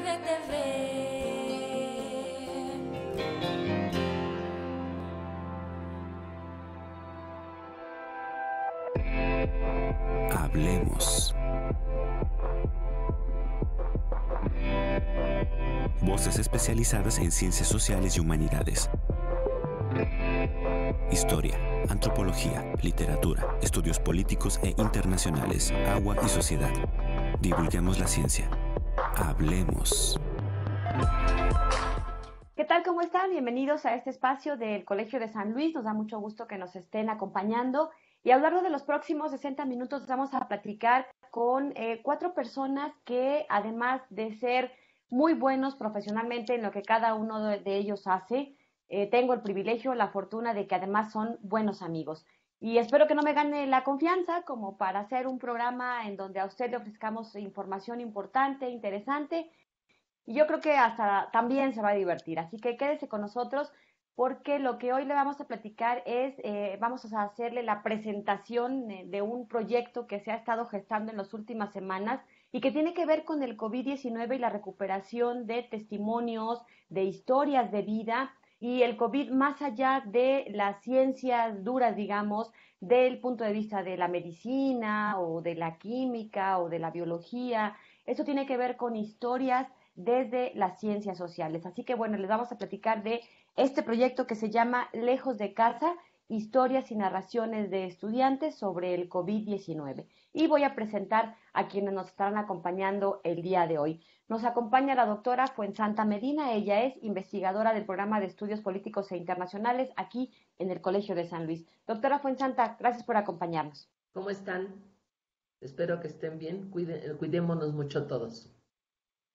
TV. Hablemos. Voces especializadas en ciencias sociales y humanidades. Historia, antropología, literatura, estudios políticos e internacionales, agua y sociedad. Divulguemos la ciencia. Hablemos. ¿Qué tal? ¿Cómo están? Bienvenidos a este espacio del Colegio de San Luis. Nos da mucho gusto que nos estén acompañando. Y a lo largo de los próximos 60 minutos vamos a platicar con 4 personas que, además de ser muy buenos profesionalmente en lo que cada uno de ellos hace, tengo el privilegio, la fortuna de que además son buenos amigos. Y espero que no me gane la confianza como para hacer un programa en donde a usted le ofrezcamos información importante, interesante. Y yo creo que hasta también se va a divertir. Así que quédese con nosotros porque lo que hoy le vamos a platicar es, vamos a hacerle la presentación de un proyecto que se ha estado gestando en las últimas semanas y que tiene que ver con el COVID-19 y la recuperación de testimonios, de historias de vida y el COVID más allá de las ciencias duras, digamos, del punto de vista de la medicina o de la química o de la biología. Eso tiene que ver con historias desde las ciencias sociales. Así que bueno, les vamos a platicar de este proyecto que se llama Lejos de Casa, historias y narraciones de estudiantes sobre el COVID-19. Y voy a presentar a quienes nos estarán acompañando el día de hoy. Nos acompaña la doctora Fuensanta Medina. Ella es investigadora del programa de estudios políticos e internacionales aquí en el Colegio de San Luis. Doctora Fuensanta, gracias por acompañarnos. ¿Cómo están? Espero que estén bien. Cuidémonos mucho todos.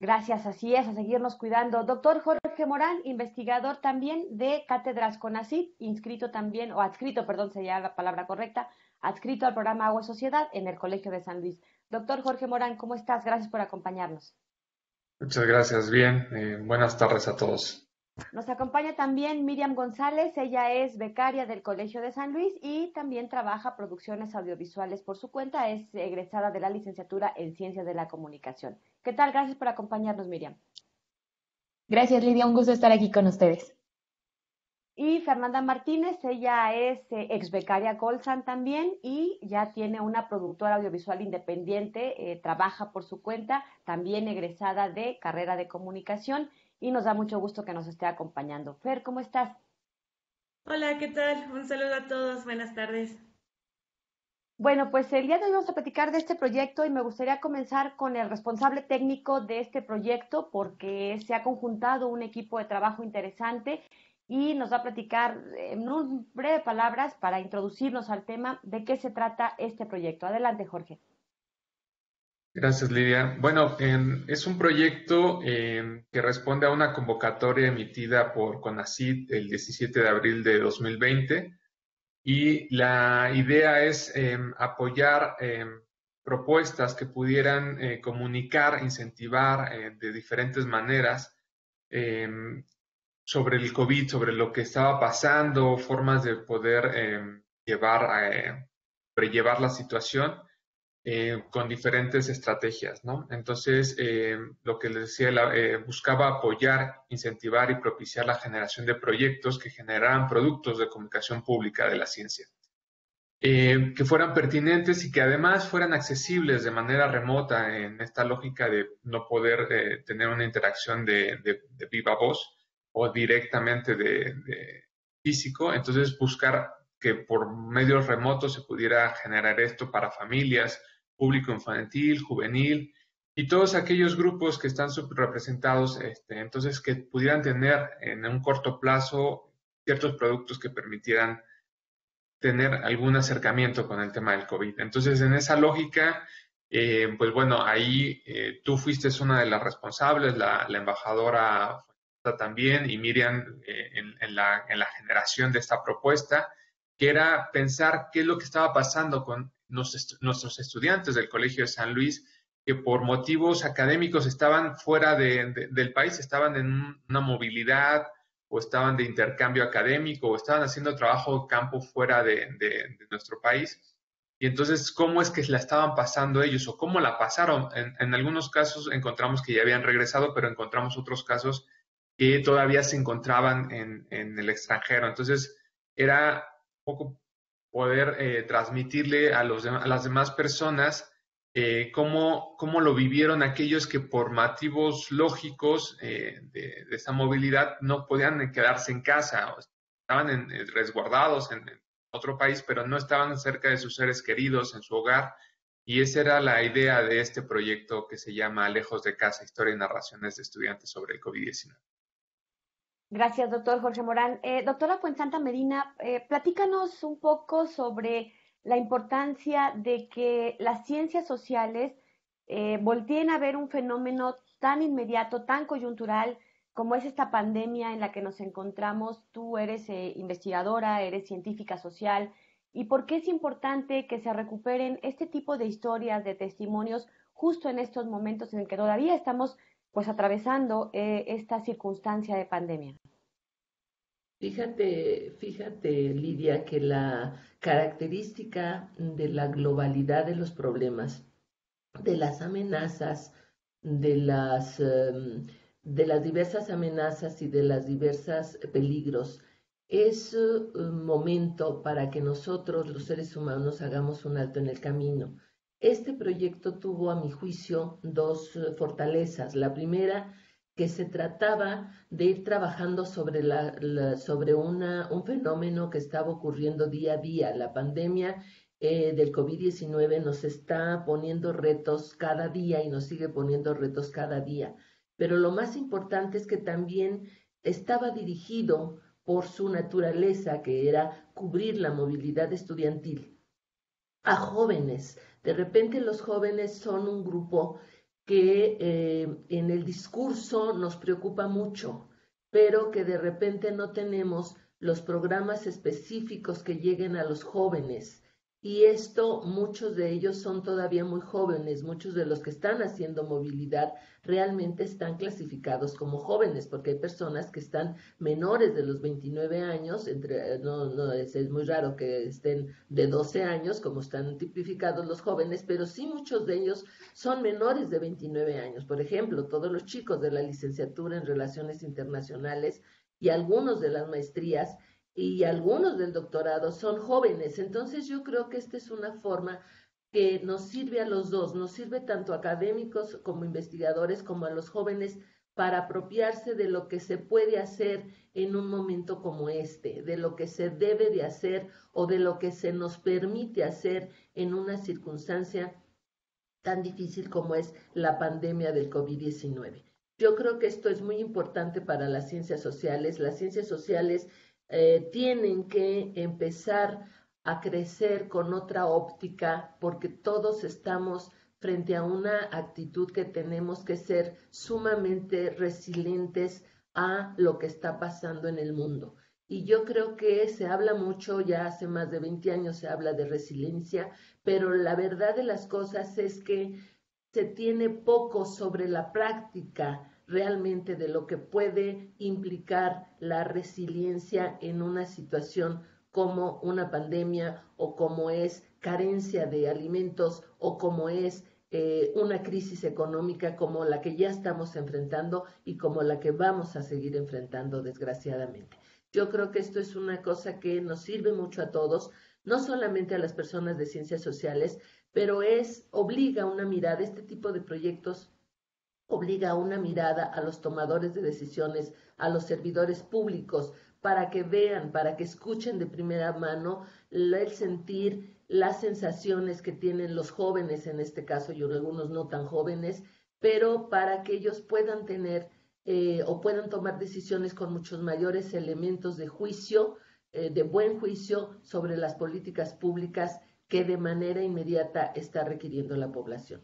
Gracias, así es, a seguirnos cuidando. Doctor Jorge Morán, investigador también de Cátedras CONACYT, inscrito también, o adscrito, perdón, sería la palabra correcta, adscrito al programa Agua y Sociedad en el Colegio de San Luis. Doctor Jorge Morán, ¿cómo estás? Gracias por acompañarnos. Muchas gracias, bien. Buenas tardes a todos. Nos acompaña también Miriam González, ella es becaria del Colegio de San Luis y también trabaja producciones audiovisuales por su cuenta, es egresada de la licenciatura en Ciencias de la Comunicación. ¿Qué tal? Gracias por acompañarnos, Miriam. Gracias, Lidia, un gusto estar aquí con ustedes. Y Fernanda Martínez, ella es ex becaria Colsan también y ya tiene una productora audiovisual independiente, trabaja por su cuenta, también egresada de carrera de comunicación y nos da mucho gusto que nos esté acompañando. Fer, ¿cómo estás? Hola, ¿qué tal? Un saludo a todos, buenas tardes. Bueno, pues el día de hoy vamos a platicar de este proyecto y me gustaría comenzar con el responsable técnico de este proyecto porque se ha conjuntado un equipo de trabajo interesante y nos va a platicar en un breve palabras para introducirnos al tema de qué se trata este proyecto. Adelante, Jorge. Gracias, Lidia. Bueno, es un proyecto que responde a una convocatoria emitida por CONACYT el 17 de abril de 2020 y la idea es apoyar propuestas que pudieran comunicar, incentivar de diferentes maneras sobre el COVID, sobre lo que estaba pasando, formas de poder prellevar la situación con diferentes estrategias, ¿no? Entonces, lo que les decía, buscaba apoyar, incentivar y propiciar la generación de proyectos que generaran productos de comunicación pública de la ciencia, que fueran pertinentes y que además fueran accesibles de manera remota en esta lógica de no poder tener una interacción de viva voz o directamente de físico. Entonces, buscar que por medios remotos se pudiera generar esto para familias, público infantil, juvenil y todos aquellos grupos que están subrepresentados, entonces que pudieran tener en un corto plazo ciertos productos que permitieran tener algún acercamiento con el tema del COVID. Entonces, en esa lógica, pues bueno, ahí tú fuiste una de las responsables, la embajadora también, y Miriam en la generación de esta propuesta, que era pensar qué es lo que estaba pasando con nuestros estudiantes del Colegio de San Luis, que por motivos académicos estaban fuera del país, estaban en una movilidad o estaban de intercambio académico o estaban haciendo trabajo de campo fuera de nuestro país Y entonces, ¿cómo es que la estaban pasando ellos o cómo la pasaron? En algunos casos encontramos que ya habían regresado, pero encontramos otros casos que todavía se encontraban en el extranjero. Entonces, era un poco poder transmitirle a las demás personas cómo lo vivieron aquellos que por motivos lógicos de esa movilidad no podían quedarse en casa, o estaban resguardados en otro país, pero no estaban cerca de sus seres queridos, en su hogar, y esa era la idea de este proyecto que se llama Lejos de Casa, historia y narraciones de estudiantes sobre el COVID-19. Gracias, doctor Jorge Morán. Doctora Fuensanta Medina, platícanos un poco sobre la importancia de que las ciencias sociales volteen a ver un fenómeno tan inmediato, tan coyuntural, como es esta pandemia en la que nos encontramos. Tú eres investigadora, eres científica social, y por qué es importante que se recuperen este tipo de historias, de testimonios, justo en estos momentos en el que todavía estamos pues atravesando esta circunstancia de pandemia. Fíjate, Lidia, que la característica de la globalidad de los problemas, de las amenazas, de las diversas amenazas y de las diversas peligros, es un momento para que nosotros, los seres humanos, hagamos un alto en el camino. Este proyecto tuvo, a mi juicio, dos fortalezas. La primera, que se trataba de ir trabajando sobre un fenómeno que estaba ocurriendo día a día. La pandemia del COVID-19 nos está poniendo retos cada día y nos sigue poniendo retos cada día. Pero lo más importante es que también estaba dirigido por su naturaleza, que era cubrir la movilidad estudiantil, a jóvenes. De repente los jóvenes son un grupo que en el discurso nos preocupa mucho, pero que de repente no tenemos los programas específicos que lleguen a los jóvenes. Y esto, muchos de ellos son todavía muy jóvenes, muchos de los que están haciendo movilidad realmente están clasificados como jóvenes, porque hay personas que están menores de los 29 años, es muy raro que estén de 12 años, como están tipificados los jóvenes, pero sí muchos de ellos son menores de 29 años. Por ejemplo, todos los chicos de la licenciatura en Relaciones Internacionales y algunos de las maestrías y algunos del doctorado son jóvenes. Entonces yo creo que esta es una forma que nos sirve a los dos, nos sirve tanto a académicos como investigadores como a los jóvenes para apropiarse de lo que se puede hacer en un momento como este, de lo que se debe de hacer o de lo que se nos permite hacer en una circunstancia tan difícil como es la pandemia del COVID-19. Yo creo que esto es muy importante para las ciencias sociales. Las ciencias sociales tienen que empezar a crecer con otra óptica, porque todos estamos frente a una actitud que tenemos que ser sumamente resilientes a lo que está pasando en el mundo. Y yo creo que se habla mucho, ya hace más de 20 años se habla de resiliencia, pero la verdad de las cosas es que se tiene poco sobre la práctica realmente de lo que puede implicar la resiliencia en una situación como una pandemia o como es carencia de alimentos o como es una crisis económica como la que ya estamos enfrentando y como la que vamos a seguir enfrentando desgraciadamente. Yo creo que esto es una cosa que nos sirve mucho a todos, no solamente a las personas de ciencias sociales, pero obliga una mirada, este tipo de proyectos obliga una mirada a los tomadores de decisiones, a los servidores públicos, para que vean, para que escuchen de primera mano el sentir, las sensaciones que tienen los jóvenes en este caso, y algunos no tan jóvenes, pero para que ellos puedan tener o puedan tomar decisiones con muchos mayores elementos de juicio, de buen juicio sobre las políticas públicas que de manera inmediata está requiriendo la población.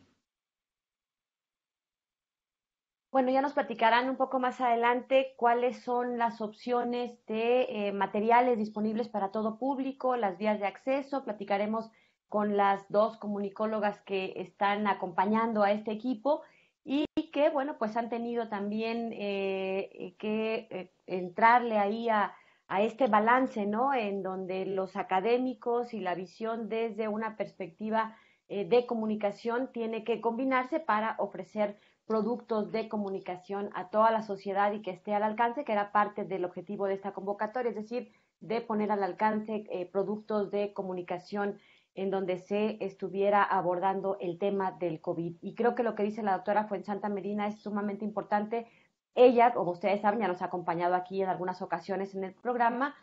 Bueno, ya nos platicarán un poco más adelante cuáles son las opciones de materiales disponibles para todo público, las vías de acceso. Platicaremos con las dos comunicólogas que están acompañando a este equipo y que, bueno, pues han tenido también que entrarle ahí a este balance, ¿no? En donde los académicos y la visión desde una perspectiva de comunicación tiene que combinarse para ofrecer productos de comunicación a toda la sociedad y que esté al alcance, que era parte del objetivo de esta convocatoria, es decir, de poner al alcance productos de comunicación en donde se estuviera abordando el tema del COVID. Y creo que lo que dice la doctora Fuensanta Medina es sumamente importante. Ella, como ustedes saben, ya nos ha acompañado aquí en algunas ocasiones en el programa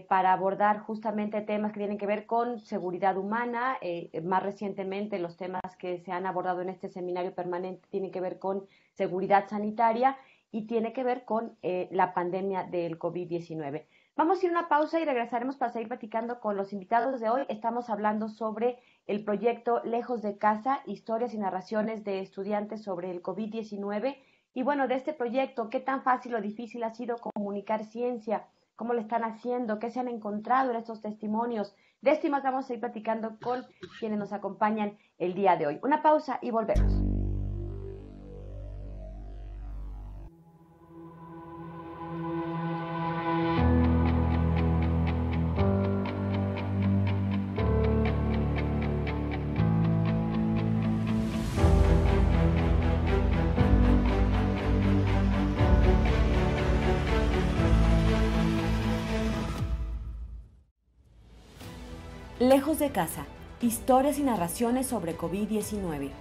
para abordar justamente temas que tienen que ver con seguridad humana. Más recientemente, los temas que se han abordado en este seminario permanente tienen que ver con seguridad sanitaria y tiene que ver con la pandemia del COVID-19. Vamos a ir a una pausa y regresaremos para seguir platicando con los invitados de hoy. Estamos hablando sobre el proyecto Lejos de Casa, historias y narraciones de estudiantes sobre el COVID-19. Y bueno, de este proyecto, ¿qué tan fácil o difícil ha sido comunicar ciencia? ¿Cómo lo están haciendo? ¿Qué se han encontrado en estos testimonios? De esto y más vamos a ir platicando con quienes nos acompañan el día de hoy. Una pausa y volvemos. Lejos de casa, historias y narraciones sobre COVID-19.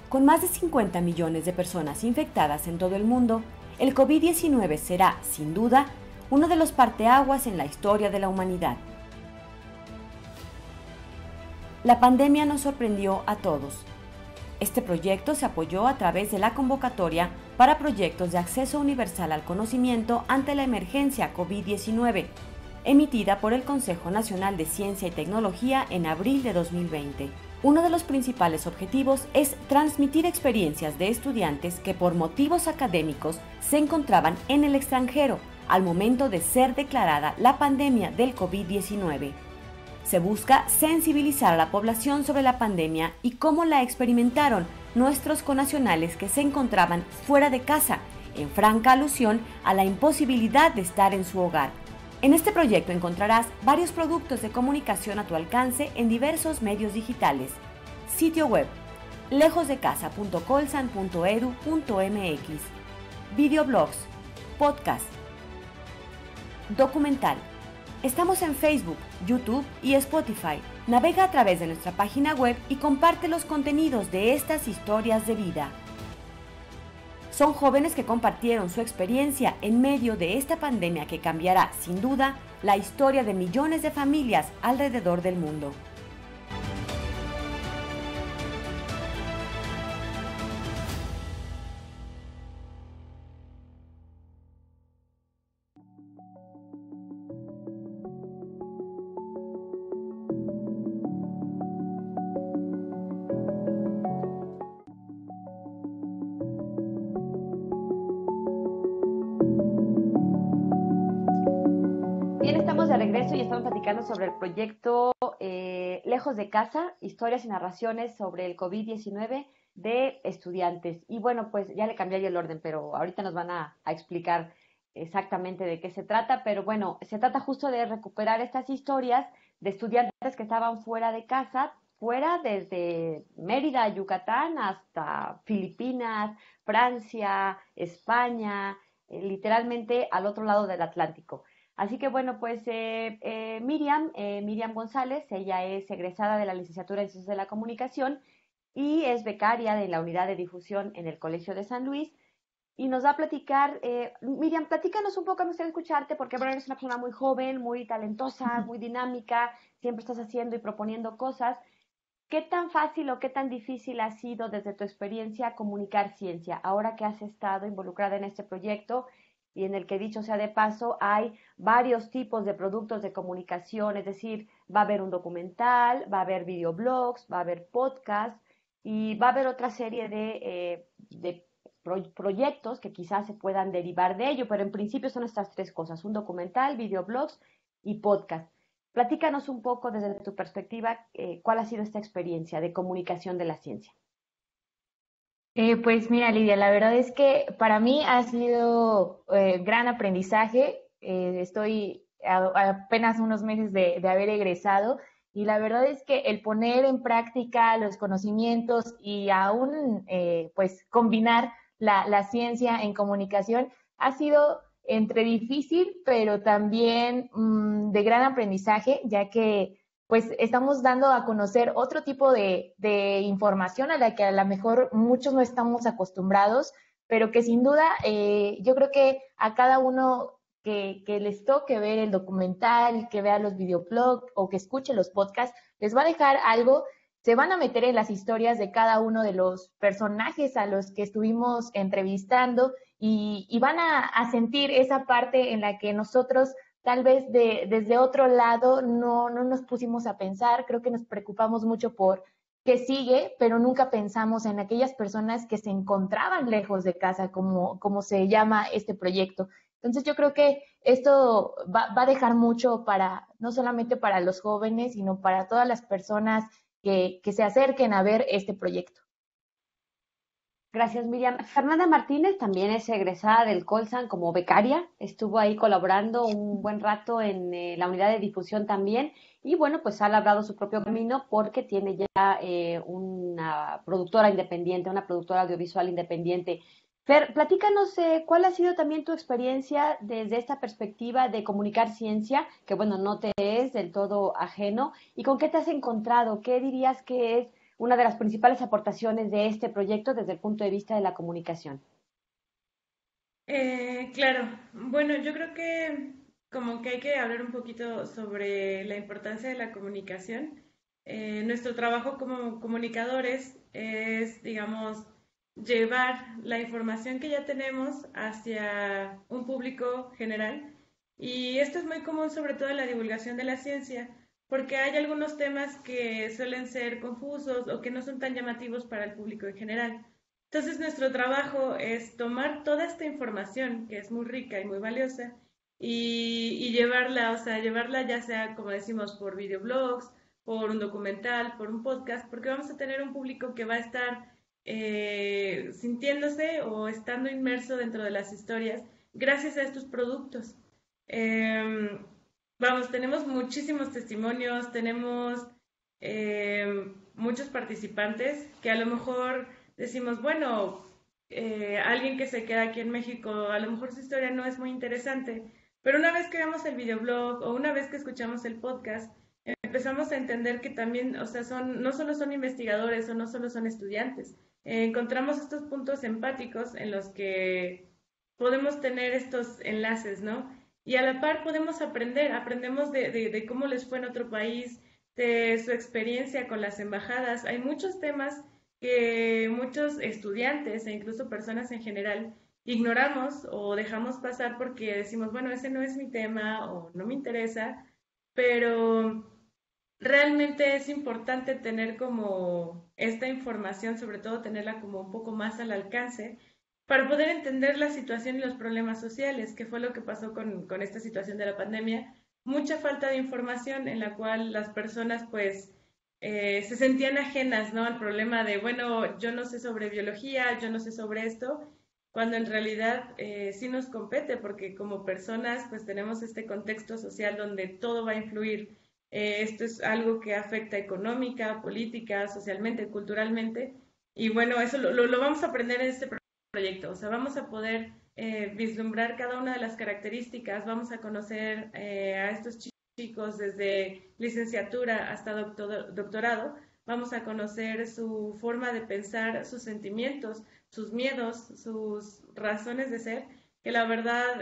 Con más de 50 millones de personas infectadas en todo el mundo, el COVID-19 será, sin duda, uno de los parteaguas en la historia de la humanidad. La pandemia nos sorprendió a todos. Este proyecto se apoyó a través de la convocatoria para proyectos de acceso universal al conocimiento ante la emergencia COVID-19, emitida por el Consejo Nacional de Ciencia y Tecnología en abril de 2020. Uno de los principales objetivos es transmitir experiencias de estudiantes que por motivos académicos se encontraban en el extranjero al momento de ser declarada la pandemia del COVID-19. Se busca sensibilizar a la población sobre la pandemia y cómo la experimentaron nuestros connacionales que se encontraban fuera de casa, en franca alusión a la imposibilidad de estar en su hogar. En este proyecto encontrarás varios productos de comunicación a tu alcance en diversos medios digitales. Sitio web: lejosdecasa.colsan.edu.mx. Videoblogs, podcast, documental. Estamos en Facebook, YouTube y Spotify. Navega a través de nuestra página web y comparte los contenidos de estas historias de vida. Son jóvenes que compartieron su experiencia en medio de esta pandemia que cambiará, sin duda, la historia de millones de familias alrededor del mundo. Bien, estamos de regreso y estamos platicando sobre el proyecto Lejos de Casa, historias y narraciones sobre el COVID-19 de estudiantes. Y bueno, pues ya le cambié ahí el orden, pero ahorita nos van a explicar exactamente de qué se trata. Pero bueno, se trata justo de recuperar estas historias de estudiantes que estaban fuera de casa, fuera desde Mérida, Yucatán, hasta Filipinas, Francia, España, literalmente al otro lado del Atlántico. Así que bueno, pues Miriam González, ella es egresada de la licenciatura en Ciencias de la Comunicación y es becaria de la Unidad de Difusión en el Colegio de San Luis y nos va a platicar, Miriam, platícanos un poco, me gustaría escucharte porque bueno, eres una persona muy joven, muy talentosa, muy dinámica, siempre estás haciendo y proponiendo cosas. ¿Qué tan fácil o qué tan difícil ha sido desde tu experiencia comunicar ciencia ahora que has estado involucrada en este proyecto? Y en el que, dicho sea de paso, hay varios tipos de productos de comunicación, es decir, va a haber un documental, va a haber videoblogs, va a haber podcast y va a haber otra serie de proyectos que quizás se puedan derivar de ello, pero en principio son estas tres cosas: un documental, videoblogs y podcast. Platícanos un poco desde tu perspectiva cuál ha sido esta experiencia de comunicación de la ciencia. Pues mira, Lidia, la verdad es que para mí ha sido gran aprendizaje. estoy apenas unos meses de haber egresado y la verdad es que el poner en práctica los conocimientos y aún pues combinar la ciencia en comunicación ha sido entre difícil, pero también de gran aprendizaje, ya que pues estamos dando a conocer otro tipo de información a la que a lo mejor muchos no estamos acostumbrados, pero que sin duda yo creo que a cada uno que les toque ver el documental, que vea los videoblogs o que escuche los podcasts, les va a dejar algo, se van a meter en las historias de cada uno de los personajes a los que estuvimos entrevistando y van a sentir esa parte en la que nosotros tal vez desde otro lado no nos pusimos a pensar, creo que nos preocupamos mucho por qué sigue, pero nunca pensamos en aquellas personas que se encontraban lejos de casa, como se llama este proyecto. Entonces yo creo que esto va a dejar mucho para, no solamente para los jóvenes, sino para todas las personas que se acerquen a ver este proyecto. Gracias, Miriam. Fernanda Martínez también es egresada del Colsan como becaria, estuvo ahí colaborando un buen rato en la unidad de difusión también y bueno, pues ha labrado su propio camino porque tiene ya una productora independiente, una productora audiovisual independiente. Fer, platícanos cuál ha sido también tu experiencia desde esta perspectiva de comunicar ciencia, que bueno, no te es del todo ajeno, y con qué te has encontrado, qué dirías que es una de las principales aportaciones de este proyecto desde el punto de vista de la comunicación. Claro, bueno, yo creo que como que hay que hablar un poquito sobre la importancia de la comunicación. Nuestro trabajo como comunicadores es, digamos, llevar la información que ya tenemos hacia un público general. Y esto es muy común sobre todo en la divulgación de la ciencia, porque hay algunos temas que suelen ser confusos o que no son tan llamativos para el público en general. Entonces nuestro trabajo es tomar toda esta información, que es muy rica y muy valiosa, y llevarla, o sea, llevarla ya sea, como decimos, por videoblogs, por un documental, por un podcast, porque vamos a tener un público que va a estar sintiéndose o estando inmerso dentro de las historias gracias a estos productos. Vamos, tenemos muchísimos testimonios, tenemos muchos participantes que a lo mejor decimos, bueno, alguien que se queda aquí en México, a lo mejor su historia no es muy interesante, pero una vez que vemos el videoblog o una vez que escuchamos el podcast, empezamos a entender que también, o sea, no solo son investigadores o no solo son estudiantes, encontramos estos puntos empáticos en los que podemos tener estos enlaces, ¿no? Y a la par podemos aprendemos de cómo les fue en otro país, de su experiencia con las embajadas. Hay muchos temas que muchos estudiantes e incluso personas en general ignoramos o dejamos pasar porque decimos, bueno, ese no es mi tema o no me interesa, pero realmente es importante tener como esta información, sobre todo tenerla como un poco más al alcance, para poder entender la situación y los problemas sociales, que fue lo que pasó con esta situación de la pandemia. Mucha falta de información en la cual las personas pues se sentían ajenas, ¿no? Al problema de, bueno, yo no sé sobre biología, yo no sé sobre esto, cuando en realidad sí nos compete, porque como personas pues tenemos este contexto social donde todo va a influir. Esto es algo que afecta económica, política, socialmente, culturalmente, y bueno, eso lo vamos a aprender en este proyecto, o sea, vamos a poder vislumbrar cada una de las características, vamos a conocer a estos chicos desde licenciatura hasta doctorado, vamos a conocer su forma de pensar, sus sentimientos, sus miedos, sus razones de ser, que la verdad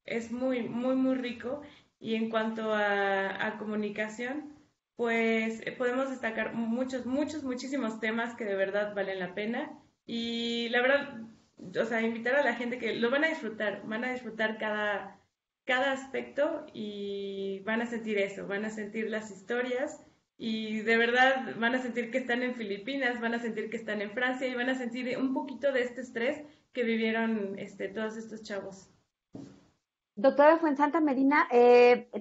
es muy, muy, muy rico. Y en cuanto a comunicación, pues podemos destacar muchísimos temas que de verdad valen la pena. Y la verdad, o sea, invitar a la gente que lo van a disfrutar cada aspecto y van a sentir eso, van a sentir las historias y de verdad van a sentir que están en Filipinas, van a sentir que están en Francia y van a sentir un poquito de este estrés que vivieron todos estos chavos. Doctora Fuensanta Medina,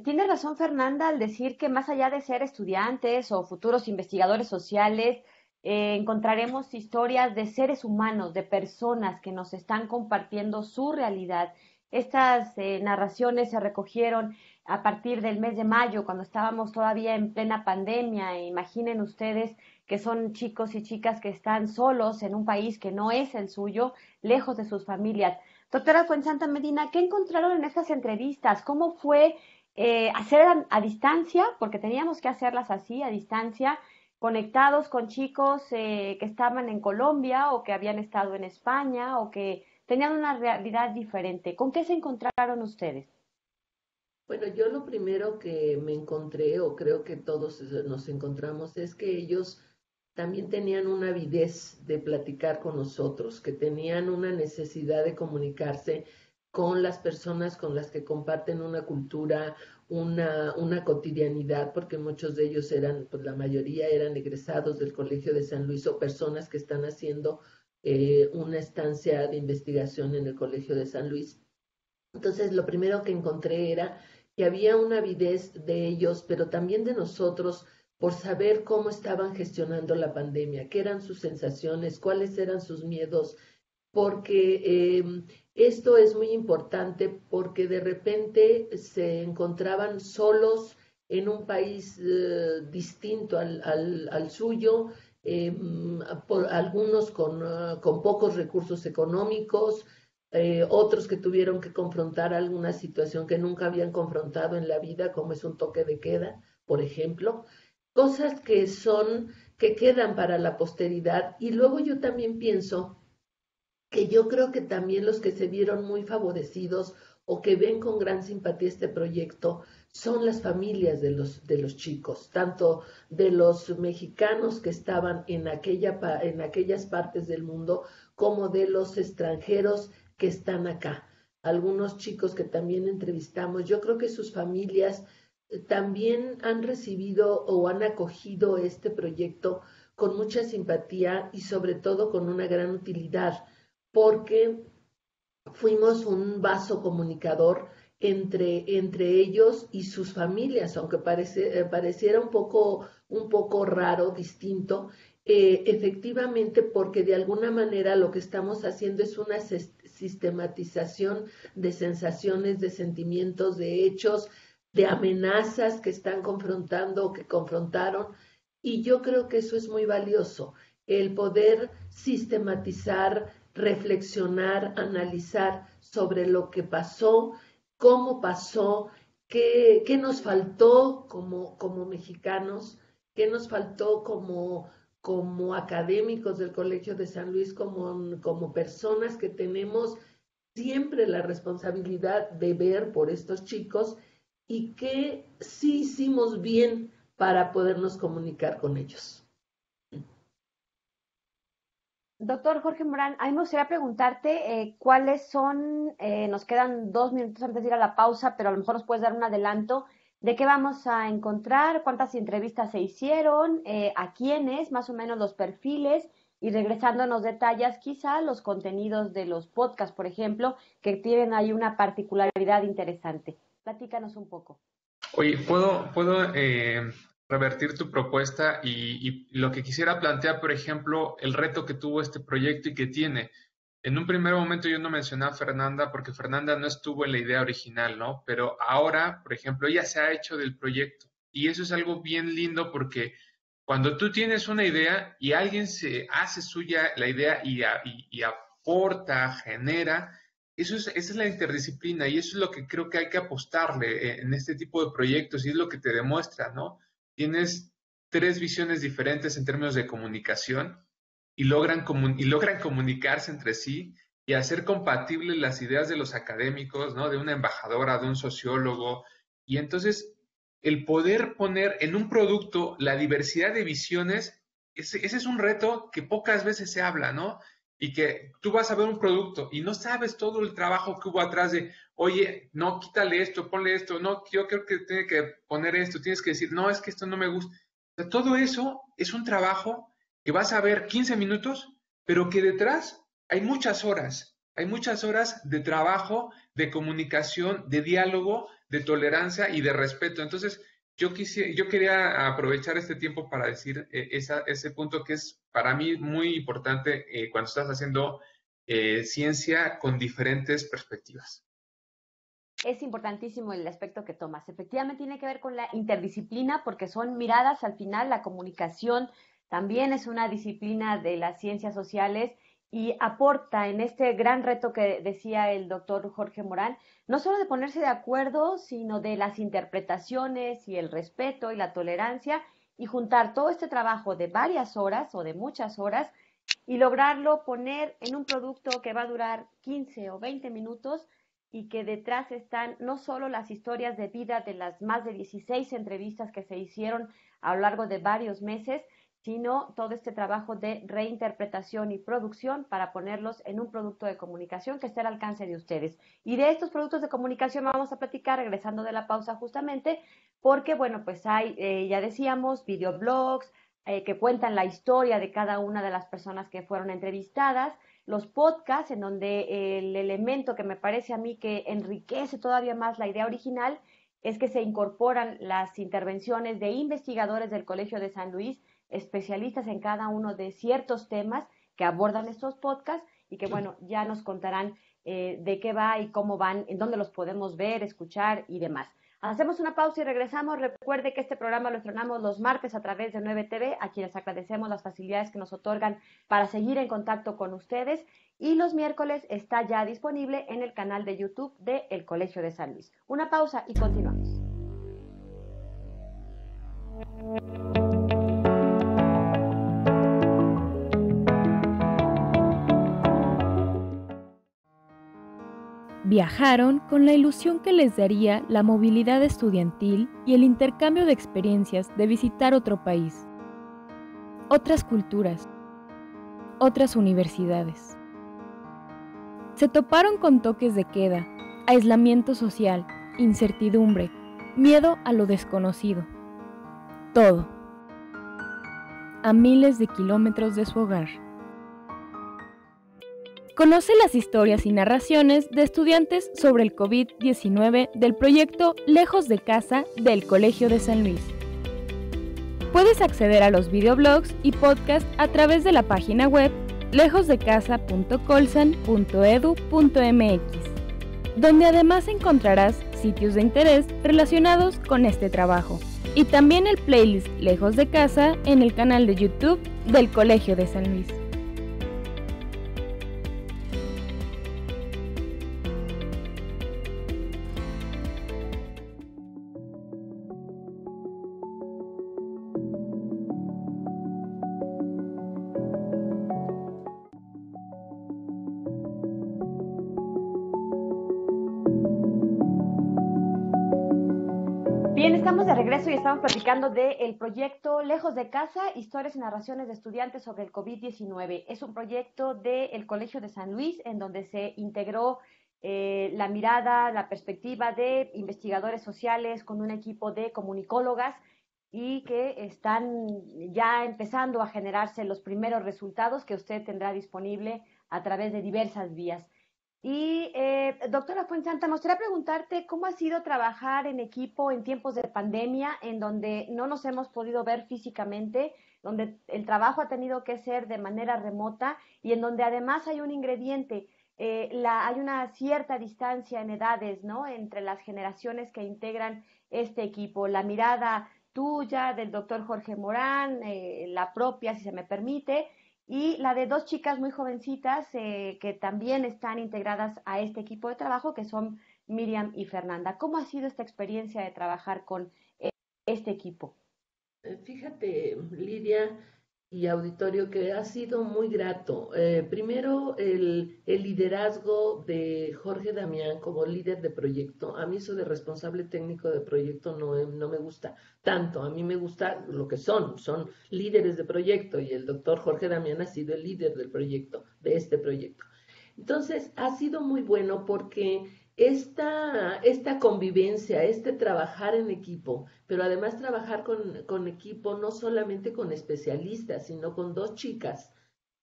tiene razón Fernanda al decir que más allá de ser estudiantes o futuros investigadores sociales, encontraremos historias de seres humanos, de personas que nos están compartiendo su realidad. Estas narraciones se recogieron a partir del mes de mayo, cuando estábamos todavía en plena pandemia. Imaginen ustedes que son chicos y chicas que están solos en un país que no es el suyo, lejos de sus familias. Doctora Fuensanta Medina, ¿qué encontraron en estas entrevistas? ¿Cómo fue hacer distancia? Porque teníamos que hacerlas así, a distancia, conectados con chicos que estaban en Colombia o que habían estado en España o que tenían una realidad diferente. ¿Con qué se encontraron ustedes? Bueno, yo lo primero que me encontré, o creo que todos nos encontramos, es que ellos también tenían una avidez de platicar con nosotros, que tenían una necesidad de comunicarse con las personas con las que comparten una cultura, una cotidianidad, porque muchos de ellos eran, pues la mayoría eran egresados del Colegio de San Luis o personas que están haciendo una estancia de investigación en el Colegio de San Luis. Entonces, lo primero que encontré era que había una avidez de ellos, pero también de nosotros, por saber cómo estaban gestionando la pandemia, qué eran sus sensaciones, cuáles eran sus miedos, porque esto es muy importante porque de repente se encontraban solos en un país distinto al suyo, algunos con pocos recursos económicos, otros que tuvieron que confrontar alguna situación que nunca habían confrontado en la vida, como es un toque de queda, por ejemplo, cosas que quedan para la posteridad. Y luego yo también pienso que yo creo que también los que se vieron muy favorecidos o que ven con gran simpatía este proyecto son las familias de los chicos, tanto de los mexicanos que estaban en aquellas partes del mundo como de los extranjeros que están acá. Algunos chicos que también entrevistamos, yo creo que sus familias también han recibido o han acogido este proyecto con mucha simpatía y sobre todo con una gran utilidad, porque fuimos un vaso comunicador entre ellos y sus familias, aunque pareciera un poco raro, distinto, efectivamente, porque de alguna manera lo que estamos haciendo es una sistematización de sensaciones, de sentimientos, de hechos, de amenazas que están confrontando o que confrontaron, y yo creo que eso es muy valioso, el poder sistematizar, reflexionar, analizar sobre lo que pasó, cómo pasó, qué nos faltó como mexicanos, qué nos faltó como académicos del Colegio de San Luis, como personas que tenemos siempre la responsabilidad de ver por estos chicos y que sí hicimos bien para podernos comunicar con ellos. Doctor Jorge Morán, a mí me gustaría preguntarte cuáles son, nos quedan 2 minutos antes de ir a la pausa, pero a lo mejor nos puedes dar un adelanto de qué vamos a encontrar, cuántas entrevistas se hicieron, a quiénes, más o menos los perfiles, y regresándonos detalles quizá los contenidos de los podcasts, por ejemplo, que tienen ahí una particularidad interesante. Platícanos un poco. Oye, ¿puedo revertir tu propuesta y lo que quisiera plantear, por ejemplo, el reto que tuvo este proyecto y que tiene? En un primer momento yo no mencioné a Fernanda porque Fernanda no estuvo en la idea original, ¿no? Pero ahora, por ejemplo, ella se ha hecho del proyecto y eso es algo bien lindo porque cuando tú tienes una idea y alguien se hace suya la idea y aporta, genera, esa es la interdisciplina y eso es lo que creo que hay que apostarle en este tipo de proyectos y es lo que te demuestra, ¿no? Tienes 3 visiones diferentes en términos de comunicación y logran comunicarse entre sí y hacer compatibles las ideas de los académicos, ¿no? De una embajadora, de un sociólogo. Y entonces, el poder poner en un producto la diversidad de visiones, ese es un reto que pocas veces se habla, ¿no? Y que tú vas a ver un producto y no sabes todo el trabajo que hubo atrás de, oye, no, quítale esto, ponle esto, no, yo creo que tiene que poner esto, tienes que decir, no, es que esto no me gusta. O sea, todo eso es un trabajo que vas a ver 15 minutos, pero que detrás hay muchas horas de trabajo, de comunicación, de diálogo, de tolerancia y de respeto. Entonces, yo quería aprovechar este tiempo para decir ese punto que es para mí muy importante cuando estás haciendo ciencia con diferentes perspectivas. es importantísimo el aspecto que tomas. Efectivamente tiene que ver con la interdisciplina porque son miradas al final, la comunicación también es una disciplina de las ciencias sociales y aporta en este gran reto que decía el doctor Jorge Morán, no solo de ponerse de acuerdo, sino de las interpretaciones y el respeto y la tolerancia y juntar todo este trabajo de varias horas o de muchas horas y lograrlo poner en un producto que va a durar 15 o 20 minutos y que detrás están no solo las historias de vida de las más de 16 entrevistas que se hicieron a lo largo de varios meses, sino todo este trabajo de reinterpretación y producción para ponerlos en un producto de comunicación que esté al alcance de ustedes. Y de estos productos de comunicación vamos a platicar regresando de la pausa justamente, porque bueno, pues hay, ya decíamos, videoblogs que cuentan la historia de cada una de las personas que fueron entrevistadas, los podcasts en donde el elemento que me parece a mí que enriquece todavía más la idea original es que se incorporan las intervenciones de investigadores del Colegio de San Luis, especialistas en cada uno de ciertos temas que abordan estos podcasts y que, bueno, ya nos contarán de qué va y cómo van, en dónde los podemos ver, escuchar y demás. Hacemos una pausa y regresamos. Recuerde que este programa lo estrenamos los martes a través de 9TV, a quienes agradecemos las facilidades que nos otorgan para seguir en contacto con ustedes. Y los miércoles está ya disponible en el canal de YouTube de El Colegio de San Luis. Una pausa y continuamos. Viajaron con la ilusión que les daría la movilidad estudiantil y el intercambio de experiencias de visitar otro país, otras culturas, otras universidades. Se toparon con toques de queda, aislamiento social, incertidumbre, miedo a lo desconocido. Todo. A miles de kilómetros de su hogar. Conoce las historias y narraciones de estudiantes sobre el COVID-19 del proyecto Lejos de Casa del Colegio de San Luis. Puedes acceder a los videoblogs y podcasts a través de la página web lejosdecasa.colsan.edu.mx, donde además encontrarás sitios de interés relacionados con este trabajo, y también el playlist Lejos de Casa en el canal de YouTube del Colegio de San Luis. Bien, estamos de regreso y estamos platicando del proyecto Lejos de Casa, historias y narraciones de estudiantes sobre el COVID-19. Es un proyecto del Colegio de San Luis en donde se integró la mirada, la perspectiva de investigadores sociales con un equipo de comunicólogas y que están ya empezando a generarse los primeros resultados que usted tendrá disponible a través de diversas vías. Y doctora Fuensanta, me gustaría preguntarte cómo ha sido trabajar en equipo en tiempos de pandemia, en donde no nos hemos podido ver físicamente, donde el trabajo ha tenido que ser de manera remota y en donde además hay un ingrediente, hay una cierta distancia en edades, ¿no?, entre las generaciones que integran este equipo. La mirada tuya, del doctor Jorge Morán, la propia, si se me permite, y la de dos chicas muy jovencitas que también están integradas a este equipo de trabajo, que son Miriam y Fernanda. ¿Cómo ha sido esta experiencia de trabajar con este equipo? Fíjate, Lidia y auditorio, que ha sido muy grato. Primero, el liderazgo de Jorge Damián como líder de proyecto. A mí eso de responsable técnico de proyecto no me gusta tanto. A mí me gusta lo que son líderes de proyecto, y el doctor Jorge Damián ha sido el líder del proyecto, de este proyecto. Entonces, ha sido muy bueno porque esta convivencia, trabajar en equipo, pero además trabajar con equipo, no solamente con especialistas, sino con dos chicas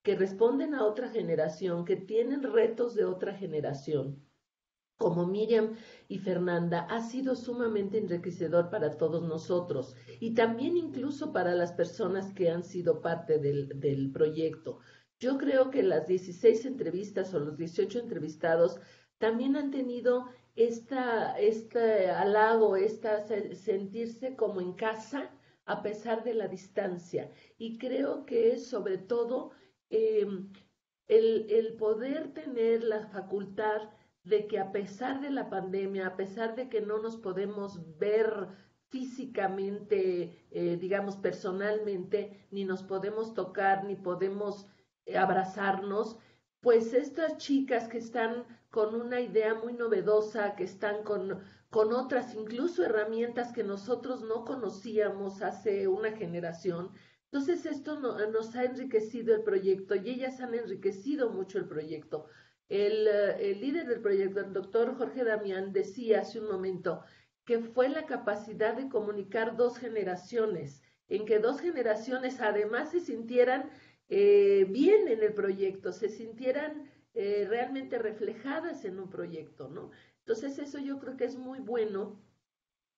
que responden a otra generación, que tienen retos de otra generación, como Miriam y Fernanda, ha sido sumamente enriquecedor para todos nosotros y también incluso para las personas que han sido parte del proyecto. Yo creo que las 16 entrevistas o los 18 entrevistados también han tenido este halago, sentirse como en casa a pesar de la distancia. Y creo que es sobre todo el poder tener la facultad de que a pesar de la pandemia, a pesar de que no nos podemos ver físicamente, digamos personalmente, ni nos podemos tocar, ni podemos abrazarnos, pues estas chicas que están con una idea muy novedosa, que están con otras incluso herramientas que nosotros no conocíamos hace una generación. Entonces esto nos ha enriquecido el proyecto y ellas han enriquecido mucho el proyecto. El líder del proyecto, el doctor Jorge Damián, decía hace un momento que fue la capacidad de comunicar dos generaciones, en que dos generaciones además se sintieran bien en el proyecto, se sintieran realmente reflejadas en un proyecto, ¿no? Entonces eso yo creo que es muy bueno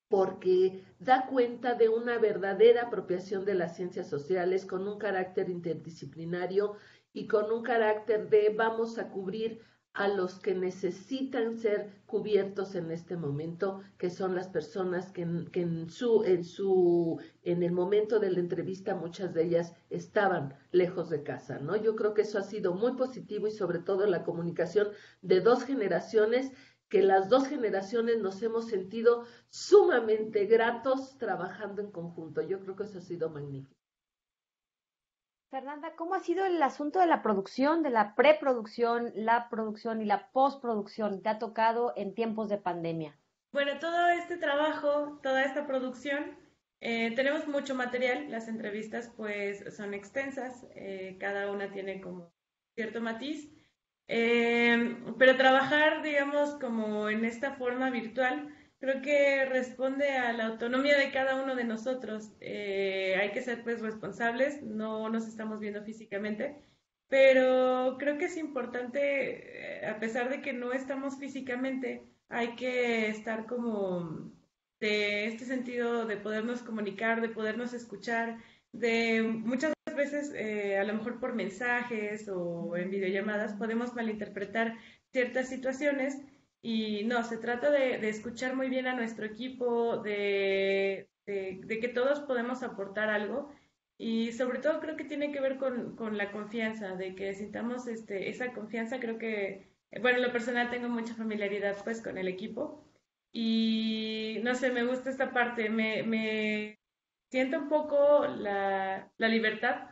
porque da cuenta de una verdadera apropiación de las ciencias sociales con un carácter interdisciplinario y con un carácter de vamos a cubrir a los que necesitan ser cubiertos en este momento, que son las personas que en el momento de la entrevista muchas de ellas estaban lejos de casa, ¿no? Yo creo que eso ha sido muy positivo y sobre todo la comunicación de dos generaciones, que las dos generaciones nos hemos sentido sumamente gratos trabajando en conjunto. Yo creo que eso ha sido magnífico. Fernanda, ¿cómo ha sido el asunto de la producción, de la preproducción, la producción y la postproducción? ¿Te ha tocado en tiempos de pandemia? Bueno, todo este trabajo, toda esta producción, tenemos mucho material. Las entrevistas pues son extensas, cada una tiene como cierto matiz, pero trabajar, digamos, como en esta forma virtual, creo que responde a la autonomía de cada uno de nosotros. Hay que ser pues responsables, no nos estamos viendo físicamente, pero creo que es importante, a pesar de que no estamos físicamente, hay que estar como de este sentido de podernos comunicar, de podernos escuchar, de muchas veces, a lo mejor por mensajes o en videollamadas, podemos malinterpretar ciertas situaciones. Y no, se trata de escuchar muy bien a nuestro equipo, de que todos podemos aportar algo y sobre todo creo que tiene que ver con la confianza, de que sintamos esa confianza. Creo que, bueno, en lo personal tengo mucha familiaridad pues con el equipo y no sé, me gusta esta parte, me siento un poco la libertad,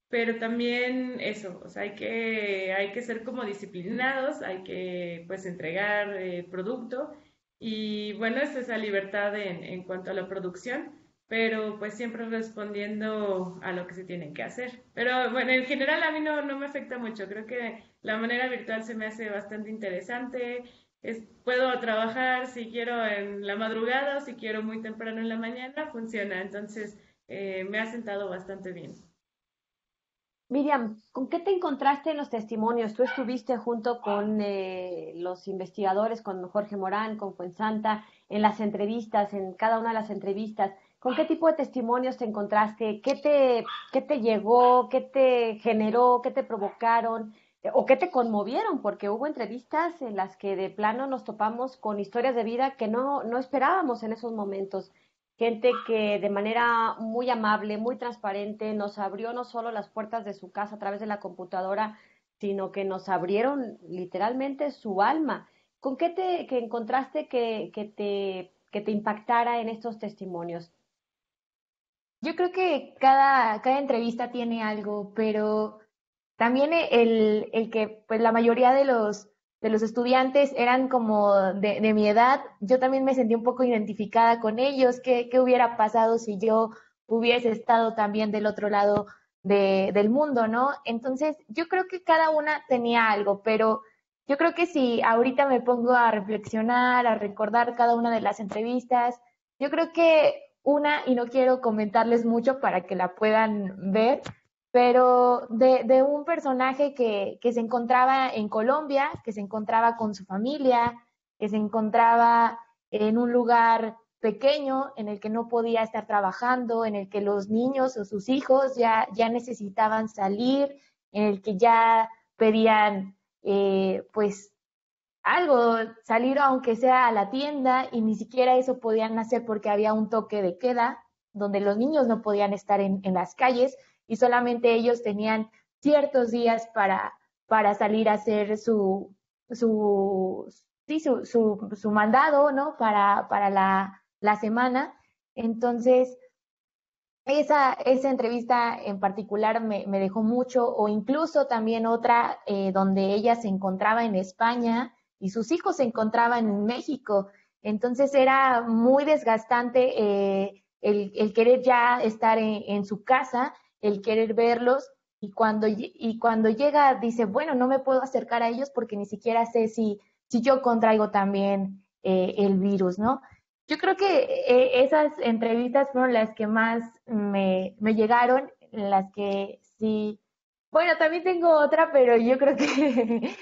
pero también eso, o sea, hay que ser como disciplinados, hay que pues entregar producto y bueno, es esa libertad en cuanto a la producción, pero pues siempre respondiendo a lo que se tiene que hacer. Pero bueno, en general a mí no me afecta mucho, creo que la manera virtual se me hace bastante interesante, puedo trabajar si quiero en la madrugada o si quiero muy temprano en la mañana, funciona, entonces me ha sentado bastante bien. Miriam, ¿con qué te encontraste en los testimonios? Tú estuviste junto con los investigadores, con Jorge Morán, con Fuensanta, en las entrevistas, en cada una de las entrevistas. ¿Con qué tipo de testimonios te encontraste? ¿Qué te llegó? ¿Qué te generó? ¿Qué te provocaron? ¿O qué te conmovieron? Porque hubo entrevistas en las que de plano nos topamos con historias de vida que no esperábamos en esos momentos. Gente que de manera muy amable, muy transparente, nos abrió no solo las puertas de su casa a través de la computadora, sino que nos abrieron literalmente su alma. ¿Con qué te encontraste que te impactara en estos testimonios? Yo creo que cada entrevista tiene algo, pero también el que pues la mayoría de los estudiantes eran como de mi edad, yo también me sentí un poco identificada con ellos. ¿Qué hubiera pasado si yo hubiese estado también del otro lado del mundo, ¿no? Entonces, yo creo que cada una tenía algo, pero yo creo que si ahorita me pongo a reflexionar, a recordar cada una de las entrevistas, yo creo que y no quiero comentarles mucho para que la puedan ver, pero de un personaje que se encontraba en Colombia, que se encontraba con su familia, que se encontraba en un lugar pequeño en el que no podía estar trabajando, en el que los niños o sus hijos ya necesitaban salir, en el que ya pedían pues algo, salir aunque sea a la tienda, y ni siquiera eso podían hacer porque había un toque de queda donde los niños no podían estar en las calles y solamente ellos tenían ciertos días para salir a hacer su mandado, ¿no? Para la semana. Entonces, esa entrevista en particular me dejó mucho, o incluso también otra donde ella se encontraba en España y sus hijos se encontraban en México. Entonces era muy desgastante el querer ya estar en su casa, el querer verlos, y cuando llega dice, bueno, no me puedo acercar a ellos porque ni siquiera sé si yo contraigo también el virus, ¿no? Yo creo que esas entrevistas fueron las que más me llegaron, las que sí. Bueno, también tengo otra, pero yo creo que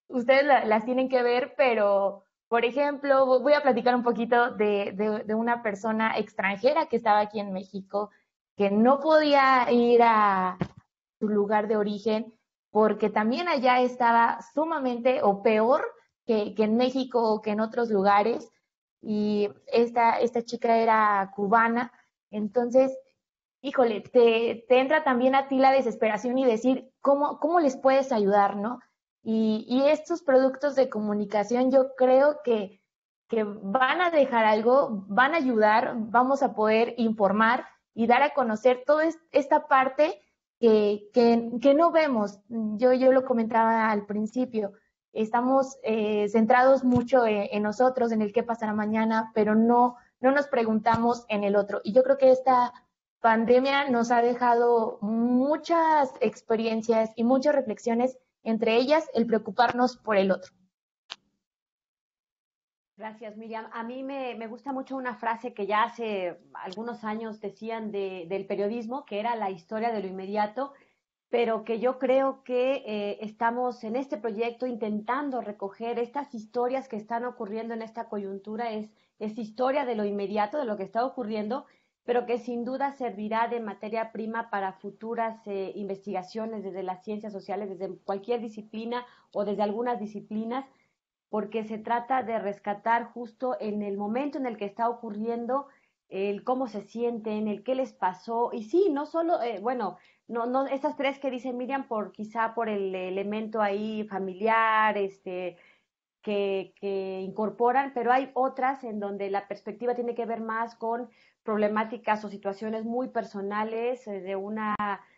ustedes las tienen que ver, pero, por ejemplo, voy a platicar un poquito de una persona extranjera que estaba aquí en México, que no podía ir a su lugar de origen porque también allá estaba sumamente o peor que en México o que en otros lugares. Y esta chica era cubana. Entonces, híjole, te entra también a ti la desesperación y decir, ¿cómo les puedes ayudar, no? Y estos productos de comunicación yo creo que van a dejar algo, van a ayudar, vamos a poder informar y dar a conocer toda esta parte que no vemos. Yo lo comentaba al principio, estamos centrados mucho en nosotros, en el qué pasará mañana, pero no nos preguntamos en el otro. Y yo creo que esta pandemia nos ha dejado muchas experiencias y muchas reflexiones, entre ellas el preocuparnos por el otro. Gracias, Miriam. A mí me gusta mucho una frase que ya hace algunos años decían del periodismo, que era la historia de lo inmediato, pero que yo creo que estamos en este proyecto intentando recoger estas historias que están ocurriendo en esta coyuntura, es historia de lo inmediato, de lo que está ocurriendo, pero que sin duda servirá de materia prima para futuras investigaciones desde las ciencias sociales, desde cualquier disciplina o desde algunas disciplinas, porque se trata de rescatar justo en el momento en el que está ocurriendo el cómo se sienten, el qué les pasó, y sí, no solo, no estas tres que dice Miriam, quizá por el elemento ahí familiar, que incorporan, pero hay otras en donde la perspectiva tiene que ver más con problemáticas o situaciones muy personales, de una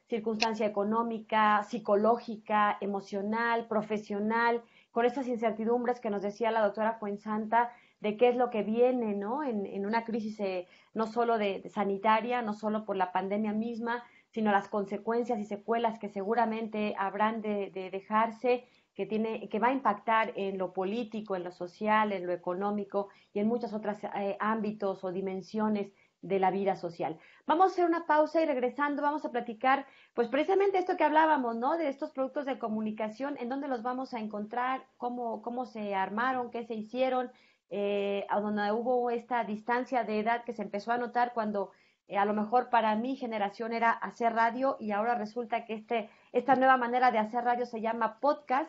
circunstancia económica, psicológica, emocional, profesional, con estas incertidumbres que nos decía la doctora Fuensanta, de qué es lo que viene, ¿no? En una crisis no solo de sanitaria, no solo por la pandemia misma, sino las consecuencias y secuelas que seguramente habrán de dejarse, que va a impactar en lo político, en lo social, en lo económico y en muchos otros ámbitos o dimensiones de la vida social. Vamos a hacer una pausa y regresando vamos a platicar, pues precisamente esto que hablábamos, ¿no? De estos productos de comunicación, en dónde los vamos a encontrar, cómo se armaron, qué se hicieron, a donde hubo esta distancia de edad que se empezó a notar cuando a lo mejor para mi generación era hacer radio y ahora resulta que esta nueva manera de hacer radio se llama podcast.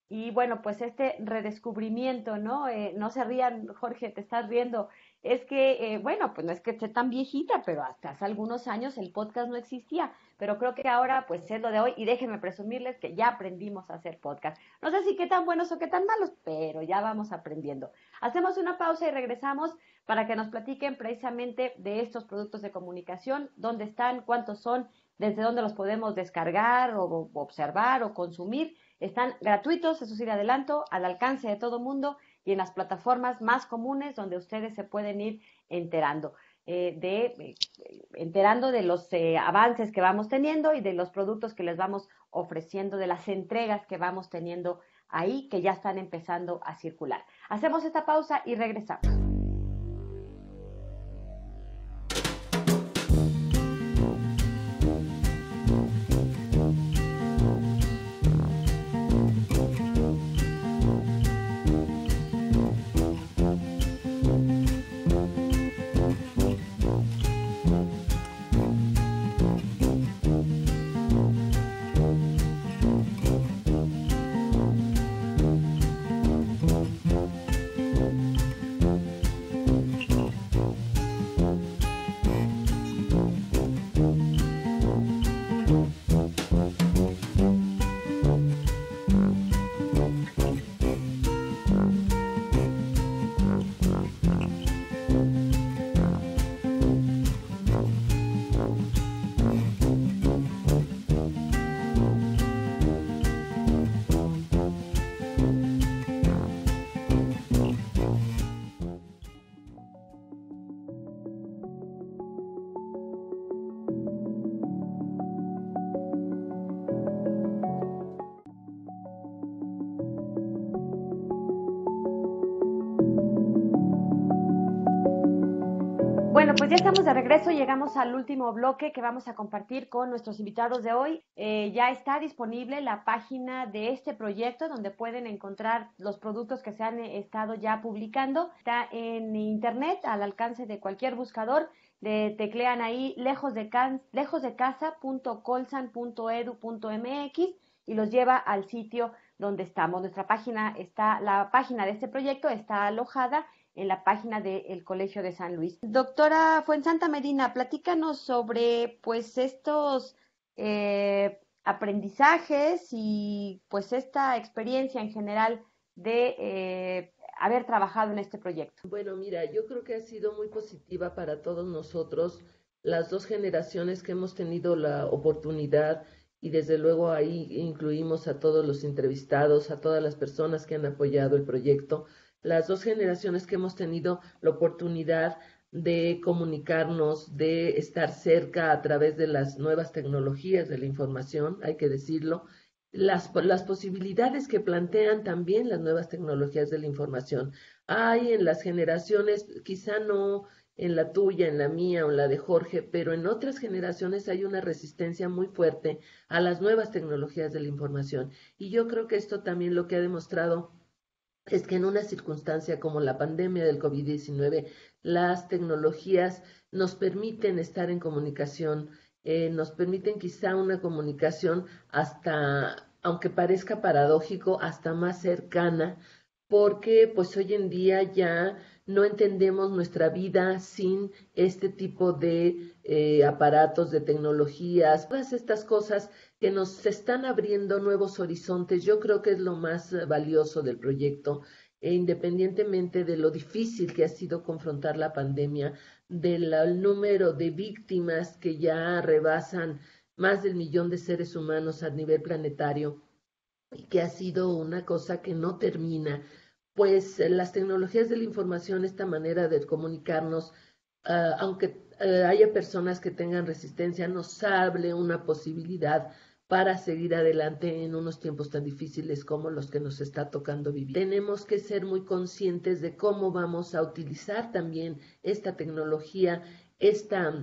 Y bueno, pues este redescubrimiento, ¿no? No se rían, Jorge, te estás riendo. Es que, bueno, pues no es que esté tan viejita, pero hasta hace algunos años el podcast no existía. Pero creo que ahora, pues es lo de hoy. Y déjenme presumirles que ya aprendimos a hacer podcast. No sé si qué tan buenos o qué tan malos, pero ya vamos aprendiendo. Hacemos una pausa y regresamos para que nos platiquen precisamente de estos productos de comunicación, dónde están, cuántos son, desde dónde los podemos descargar o observar o consumir. Están gratuitos, eso sí de adelanto, al alcance de todo mundo y en las plataformas más comunes donde ustedes se pueden ir enterando de los avances que vamos teniendo y de los productos que les vamos ofreciendo, de las entregas que vamos teniendo ahí, que ya están empezando a circular. Hacemos esta pausa y regresamos. Bueno, pues ya estamos de regreso, llegamos al último bloque que vamos a compartir con nuestros invitados de hoy. Ya está disponible la página de este proyecto donde pueden encontrar los productos que se han estado ya publicando. Está en internet, al alcance de cualquier buscador. Teclean ahí lejosdecasa.colsan.edu.mx y los lleva al sitio donde estamos. La página de este proyecto está alojada en la página del Colegio de San Luis. Doctora Fuensanta Medina, platícanos sobre pues estos aprendizajes y pues esta experiencia en general de haber trabajado en este proyecto. Bueno, mira, yo creo que ha sido muy positiva para todos nosotros, las dos generaciones que hemos tenido la oportunidad, y desde luego ahí incluimos a todos los entrevistados, a todas las personas que han apoyado el proyecto, las dos generaciones que hemos tenido la oportunidad de comunicarnos, de estar cerca a través de las nuevas tecnologías de la información, hay que decirlo, las posibilidades que plantean también las nuevas tecnologías de la información. Hay en las generaciones, quizá no en la tuya, en la mía o en la de Jorge, pero en otras generaciones hay una resistencia muy fuerte a las nuevas tecnologías de la información. Y yo creo que esto también lo que ha demostrado es que en una circunstancia como la pandemia del COVID-19, las tecnologías nos permiten estar en comunicación, nos permiten quizá una comunicación hasta, aunque parezca paradójico, hasta más cercana, porque pues hoy en día ya no entendemos nuestra vida sin este tipo de aparatos, de tecnologías, todas estas cosas que nos están abriendo nuevos horizontes. Yo creo que es lo más valioso del proyecto, independientemente de lo difícil que ha sido confrontar la pandemia, del número de víctimas que ya rebasan más del 1 millón de seres humanos a nivel planetario, y que ha sido una cosa que no termina. Pues las tecnologías de la información, esta manera de comunicarnos, aunque haya personas que tengan resistencia, nos abre una posibilidad para seguir adelante en unos tiempos tan difíciles como los que nos está tocando vivir. Tenemos que ser muy conscientes de cómo vamos a utilizar también esta tecnología, estas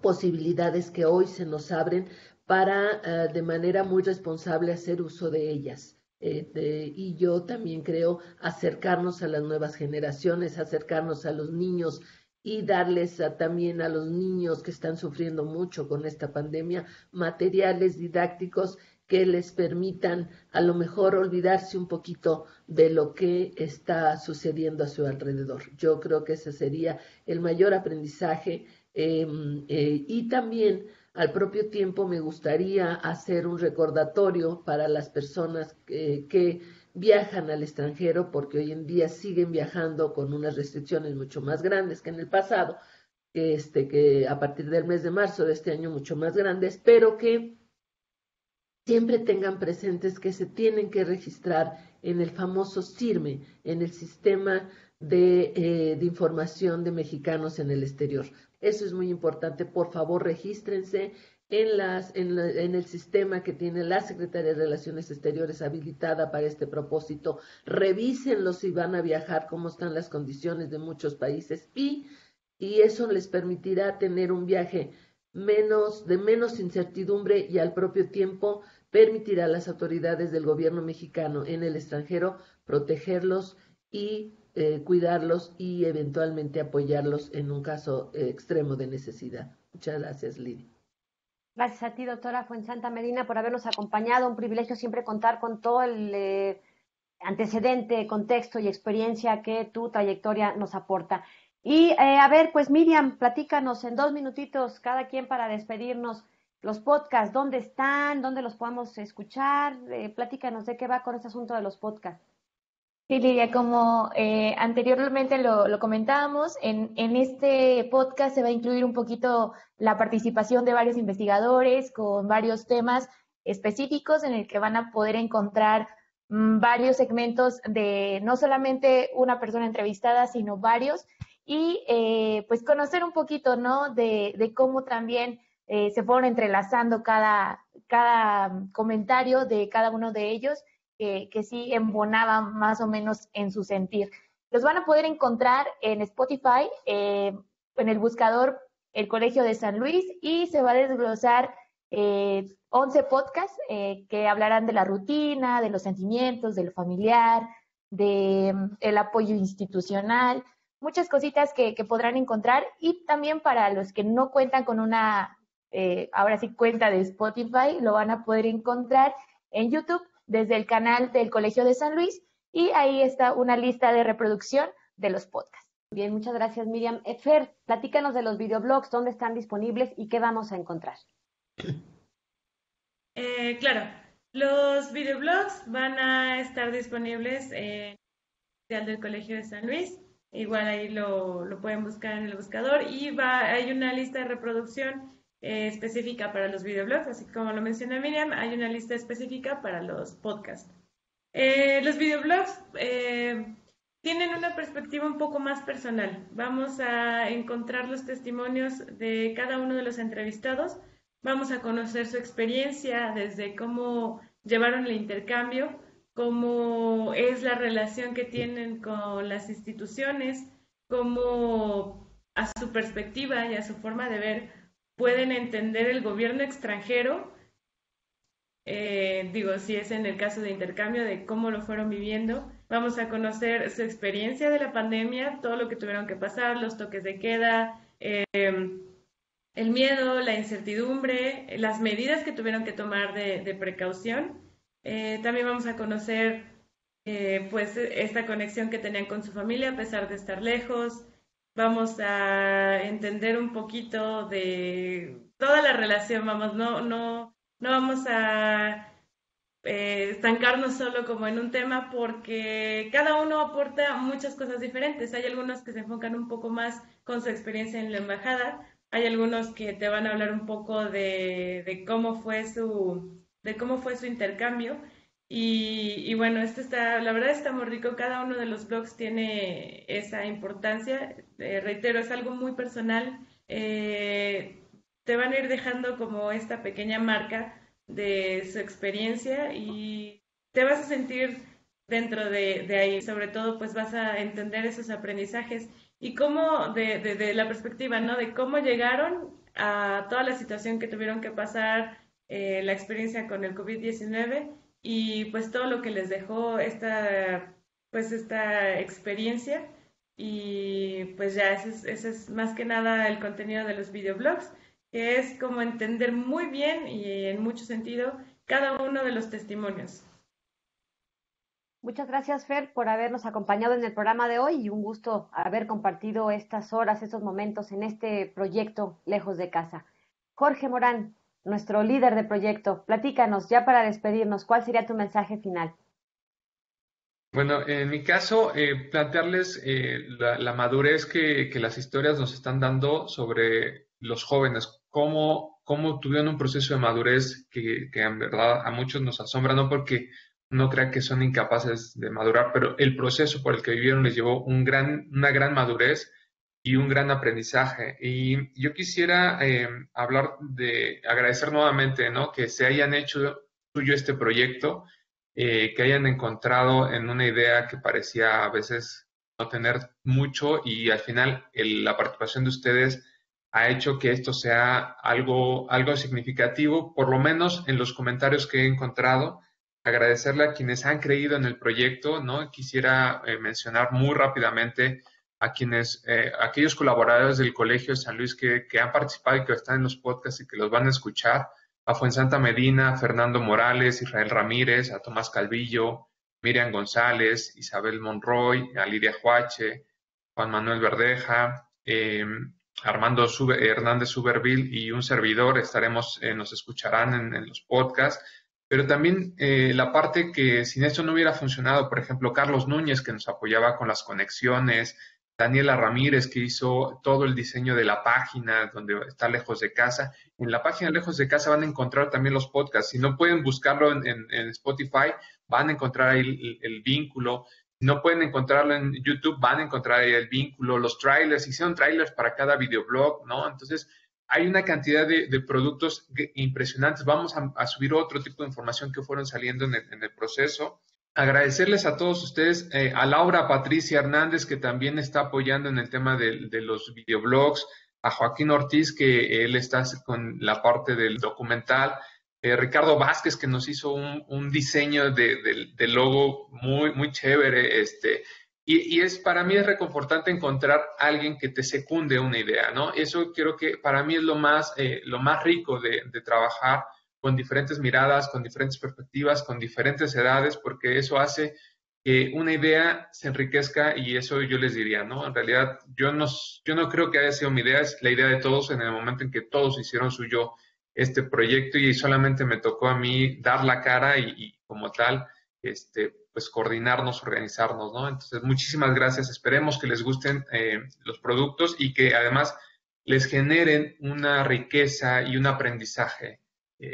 posibilidades que hoy se nos abren para de manera muy responsable hacer uso de ellas. Y yo también creo acercarnos a las nuevas generaciones, acercarnos a los niños y darles también a los niños que están sufriendo mucho con esta pandemia materiales didácticos que les permitan a lo mejor olvidarse un poquito de lo que está sucediendo a su alrededor. Yo creo que ese sería el mayor aprendizaje y también al propio tiempo me gustaría hacer un recordatorio para las personas que viajan al extranjero, porque hoy en día siguen viajando con unas restricciones mucho más grandes que en el pasado, que a partir del mes de marzo de este año mucho más grandes, pero que siempre tengan presentes que se tienen que registrar en el famoso SIRME, en el Sistema de Información de Mexicanos en el Exterior. Eso es muy importante. Por favor, regístrense en el sistema que tiene la Secretaría de Relaciones Exteriores habilitada para este propósito. Revísenlo si van a viajar, cómo están las condiciones de muchos países y eso les permitirá tener un viaje de menos incertidumbre y al propio tiempo permitirá a las autoridades del gobierno mexicano en el extranjero protegerlos y cuidarlos y eventualmente apoyarlos en un caso extremo de necesidad. Muchas gracias, Lidia. Gracias a ti, doctora Fuensanta Medina, por habernos acompañado. Un privilegio siempre contar con todo el antecedente, contexto y experiencia que tu trayectoria nos aporta. Y a ver, pues Miriam, platícanos en 2 minutitos cada quien para despedirnos. Los podcasts, ¿dónde están? ¿Dónde los podemos escuchar? Platícanos de qué va con este asunto de los podcasts. Sí, Lidia, como anteriormente lo comentábamos, en este podcast se va a incluir un poquito la participación de varios investigadores con varios temas específicos en el que van a poder encontrar varios segmentos de no solamente una persona entrevistada, sino varios, y pues conocer un poquito, ¿no?, de cómo también se fueron entrelazando cada comentario de cada uno de ellos, que sí embonaban más o menos en su sentir. Los van a poder encontrar en Spotify, en el buscador el Colegio de San Luis y se va a desglosar 11 podcasts que hablarán de la rutina, de los sentimientos, de lo familiar, del apoyo institucional, muchas cositas que podrán encontrar, y también para los que no cuentan con una, ahora sí, cuenta de Spotify, lo van a poder encontrar en YouTube desde el canal del Colegio de San Luis, y ahí está una lista de reproducción de los podcasts. Bien, muchas gracias, Miriam. Fer, platícanos de los videoblogs, dónde están disponibles y qué vamos a encontrar. Claro, los videoblogs van a estar disponibles en el canal del Colegio de San Luis. Igual ahí lo pueden buscar en el buscador, y hay una lista de reproducción específica para los videoblogs, así como lo mencionó Miriam, hay una lista específica para los podcasts. Los videoblogs tienen una perspectiva un poco más personal. Vamos a encontrar los testimonios de cada uno de los entrevistados, vamos a conocer su experiencia desde cómo llevaron el intercambio, cómo es la relación que tienen con las instituciones, cómo a su perspectiva y a su forma de ver pueden entender el gobierno extranjero, si es en el caso de intercambio, de cómo lo fueron viviendo. Vamos a conocer su experiencia de la pandemia, todo lo que tuvieron que pasar, los toques de queda, el miedo, la incertidumbre, las medidas que tuvieron que tomar de precaución. También vamos a conocer pues esta conexión que tenían con su familia a pesar de estar lejos. Vamos a entender un poquito de toda la relación, no vamos a estancarnos solo como en un tema, porque cada uno aporta muchas cosas diferentes. Hay algunos que se enfocan un poco más con su experiencia en la embajada, hay algunos que te van a hablar un poco de cómo fue su intercambio, y bueno, la verdad está muy rico. Cada uno de los blogs tiene esa importancia, reitero, es algo muy personal, te van a ir dejando como esta pequeña marca de su experiencia y te vas a sentir dentro de ahí. Sobre todo pues vas a entender esos aprendizajes y cómo de la perspectiva, ¿no? De cómo llegaron a toda la situación que tuvieron que pasar, la experiencia con el COVID-19 y pues todo lo que les dejó esta experiencia. Y pues ya ese es más que nada el contenido de los videoblogs, que es como entender muy bien y en mucho sentido cada uno de los testimonios. Muchas gracias, Fer, por habernos acompañado en el programa de hoy, y un gusto haber compartido estas horas, estos momentos en este proyecto Lejos de Casa. Jorge Morán, nuestro líder de proyecto, platícanos ya para despedirnos, ¿cuál sería tu mensaje final? Bueno, en mi caso, plantearles la madurez que las historias nos están dando sobre los jóvenes, cómo tuvieron un proceso de madurez que en verdad a muchos nos asombra, no porque uno crea que son incapaces de madurar, pero el proceso por el que vivieron les llevó una gran madurez y un gran aprendizaje. Y yo quisiera agradecer nuevamente, ¿no?, que se hayan hecho suyo este proyecto, que hayan encontrado en una idea que parecía a veces no tener mucho, y al final la participación de ustedes ha hecho que esto sea algo significativo, por lo menos en los comentarios que he encontrado. Agradecerle a quienes han creído en el proyecto, ¿no? Quisiera mencionar muy rápidamente a aquellos colaboradores del Colegio de San Luis que han participado y que están en los podcasts y que los van a escuchar: a Fuensanta Medina, a Fernando Morales, Israel Ramírez, a Tomás Calvillo, Miriam González, Isabel Monroy, a Lidia Huache, Juan Manuel Verdeja, Armando Hernández Suberville y un servidor nos escucharán en los podcasts. Pero también la parte que sin esto no hubiera funcionado, por ejemplo, Carlos Núñez, que nos apoyaba con las conexiones, Daniela Ramírez, que hizo todo el diseño de la página donde está Lejos de Casa. En la página Lejos de Casa van a encontrar también los podcasts. Si no pueden buscarlo en Spotify, van a encontrar ahí el vínculo. Si no pueden encontrarlo en YouTube, van a encontrar ahí el vínculo. Los trailers, hicieron trailers para cada videoblog, ¿no? Entonces, hay una cantidad de productos impresionantes. Vamos a subir otro tipo de información que fueron saliendo en el proceso. agradecerles a todos ustedes, a Laura Patricia Hernández, que también está apoyando en el tema de los videoblogs, a Joaquín Ortiz, que él está con la parte del documental, Ricardo Vázquez, que nos hizo un diseño de logo muy chévere, y para mí es reconfortante encontrar a alguien que te secunde una idea, ¿no? Eso creo que para mí es lo más rico de trabajar con diferentes miradas, con diferentes perspectivas, con diferentes edades, porque eso hace que una idea se enriquezca, y eso yo les diría, ¿no? En realidad, yo no creo que haya sido mi idea, es la idea de todos en el momento en que todos hicieron suyo este proyecto, y solamente me tocó a mí dar la cara y como tal, pues coordinarnos, organizarnos, ¿no? Entonces, muchísimas gracias. Esperemos que les gusten los productos y que además les generen una riqueza y un aprendizaje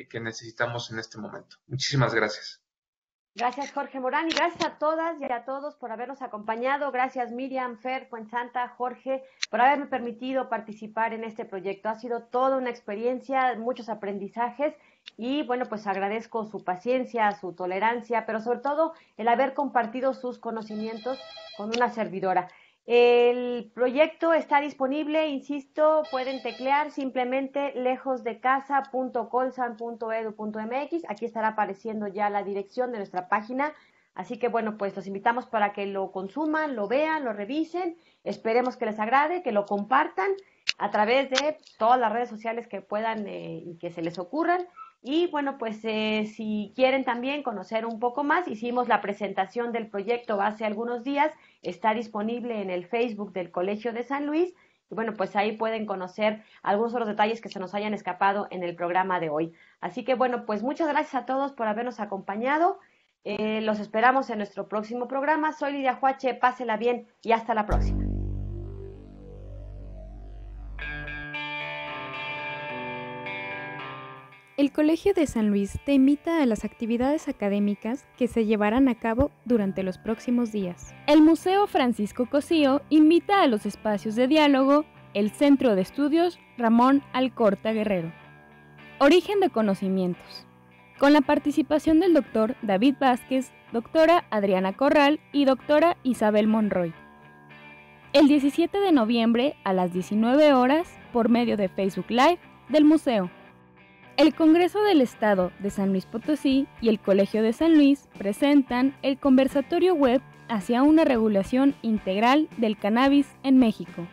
que necesitamos en este momento. Muchísimas gracias. Gracias, Jorge Morán, y gracias a todas y a todos por habernos acompañado. Gracias, Miriam, Fer, Fuensanta, Jorge, por haberme permitido participar en este proyecto. Ha sido toda una experiencia, muchos aprendizajes, y bueno, pues agradezco su paciencia, su tolerancia, pero sobre todo el haber compartido sus conocimientos con una servidora. El proyecto está disponible, insisto, pueden teclear simplemente lejosdecasa.colsan.edu.mx. Aquí estará apareciendo ya la dirección de nuestra página. Así que bueno, pues los invitamos para que lo consuman, lo vean, lo revisen. Esperemos que les agrade, que lo compartan a través de todas las redes sociales que puedan y que se les ocurran. Y bueno, pues si quieren también conocer un poco más, hicimos la presentación del proyecto hace algunos días, está disponible en el Facebook del Colegio de San Luis, y bueno, pues ahí pueden conocer algunos otros detalles que se nos hayan escapado en el programa de hoy. Así que bueno, pues muchas gracias a todos por habernos acompañado, los esperamos en nuestro próximo programa. Soy Lidia Juache, pásela bien y hasta la próxima. El Colegio de San Luis te invita a las actividades académicas que se llevarán a cabo durante los próximos días. El Museo Francisco Cosío invita a los espacios de diálogo, el Centro de Estudios Ramón Alcorta Guerrero. Origen de conocimientos, con la participación del doctor David Vázquez, doctora Adriana Corral y doctora Isabel Monroy. El 17 de noviembre a las 19 horas por medio de Facebook Live del museo. El Congreso del Estado de San Luis Potosí y el Colegio de San Luis presentan el conversatorio web hacia una regulación integral del cannabis en México.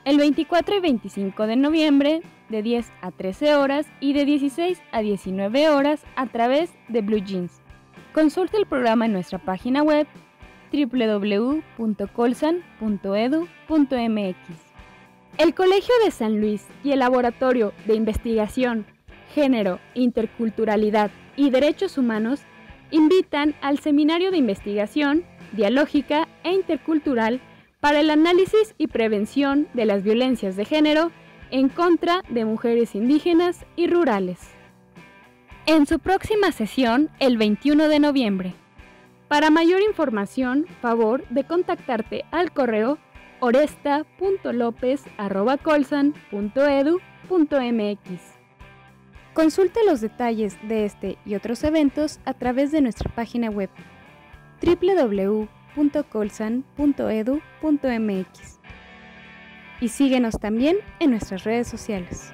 El 24 y 25 de noviembre, de 10 a 13 horas y de 16 a 19 horas a través de Blue Jeans. Consulta el programa en nuestra página web www.colsan.edu.mx. El Colegio de San Luis y el Laboratorio de Investigación, Género, Interculturalidad y Derechos Humanos invitan al Seminario de Investigación Dialógica e Intercultural para el análisis y prevención de las violencias de género en contra de mujeres indígenas y rurales. En su próxima sesión, el 21 de noviembre. Para mayor información, favor de contactarte al correo oresta.lopez@colsan.edu.mx. Consulta los detalles de este y otros eventos a través de nuestra página web www.colsan.edu.mx y síguenos también en nuestras redes sociales.